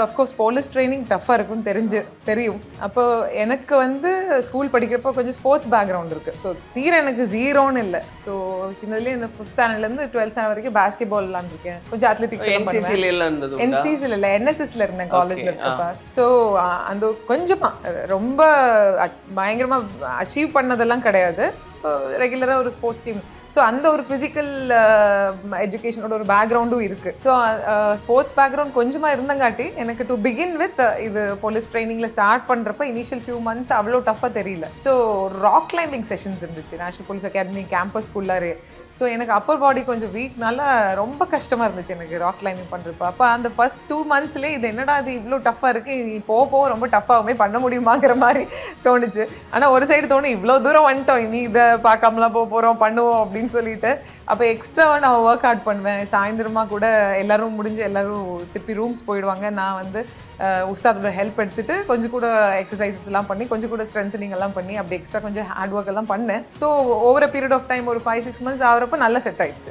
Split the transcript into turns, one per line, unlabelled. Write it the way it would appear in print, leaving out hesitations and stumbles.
Of course police training டஃப்பாக இருக்கும்னு தெரியும். அப்போ எனக்கு வந்து ஸ்கூல் படிக்கிறப்போ கொஞ்சம் ஸ்போர்ட்ஸ் பேக்ரவுண்ட் இருக்குது. ஸோ எனக்கு ஜீரோன்னு இல்லை. ஸோ சின்னதுலேயே இந்த 5th ஸ்டாண்டர்ட்லேருந்து 12th ஸ்டாண்டர்ட் வரைக்கும் பாஸ்கெட் பால் விளாண்டுருக்கேன். கொஞ்சம் அத்லெட்டிக்ஸ் என்சிசியில் இல்லை, என்எஸ்எஸ்ல இருந்தேன் காலேஜில் இருக்கப்ப. ஸோ அந்த கொஞ்சமாக ரொம்ப பயங்கரமாக அச்சீவ் பண்ணதெல்லாம் கிடையாது. ரெகுலராக ஒரு ஸ்போர்ட்ஸ் டீம். ஸோ அந்த ஒரு ஃபிசிக்கல் எஜுகேஷனோட ஒரு பேக்ரவுண்டும் இருக்குது. ஸோ ஸ்போர்ட்ஸ் பேக்ரவுண்ட் கொஞ்சமாக இருந்தங்காட்டி எனக்கு டு பிகின் வித் இது போலீஸ் ட்ரைனிங்கில் ஸ்டார்ட் பண்ணுறப்ப இனிஷியல் ஃபியூ மந்த்ஸ் அவ்வளோ டஃப்பாக தெரியல. ஸோ ராக் கிளைம்பிங் செஷன்ஸ் இருந்துச்சு நேஷனல் போலீஸ் அகாடமி கேம்பஸ்குள்ளாரே. ஸோ எனக்கு அப்பர் பாடி கொஞ்சம் வீக்னால ரொம்ப கஷ்டமாக இருந்துச்சு எனக்கு ராக் கிளைம்பிங் பண்ணுறப்ப. அப்போ அந்த ஃபர்ஸ்ட் 2 monthsலேயே இது என்னடா அது இவ்வளோ டஃப்பாக இருக்குது, நீ போக ரொம்ப டஃப்பாகவுமே பண்ண முடியுமாங்கிற மாதிரி தோணுச்சு. ஆனால் ஒரு சைடு தோணும் இவ்வளோ தூரம் வந்துட்டோம், இனி இதை பார்க்காமலாம் போகிறோம் பண்ணுவோம் அப்படின்னு சொல்லிட்டு. அப்போ எக்ஸ்ட்ராவாக நான் ஒர்க் அவுட் பண்ணுவேன். சாயந்தரமாக கூட எல்லோரும் எல்லோரும் திருப்பி ரூம்ஸ் போயிடுவாங்க. நான் வந்து உஸ்தாதோட ஹெல்ப் எடுத்துகிட்டு கொஞ்சம் கூட எக்ஸசைசஸ்லாம் பண்ணி கொஞ்சம் கூட ஸ்ட்ரென்த்னிங் எல்லாம் பண்ணி அப்படி எக்ஸ்ட்ரா கொஞ்சம் ஹார்ட் ஒர்க் எல்லாம் பண்ணேன். So over a period of time ஒரு 5-6 months ஆகிறப்ப நல்லா செட் ஆயிடுச்சு.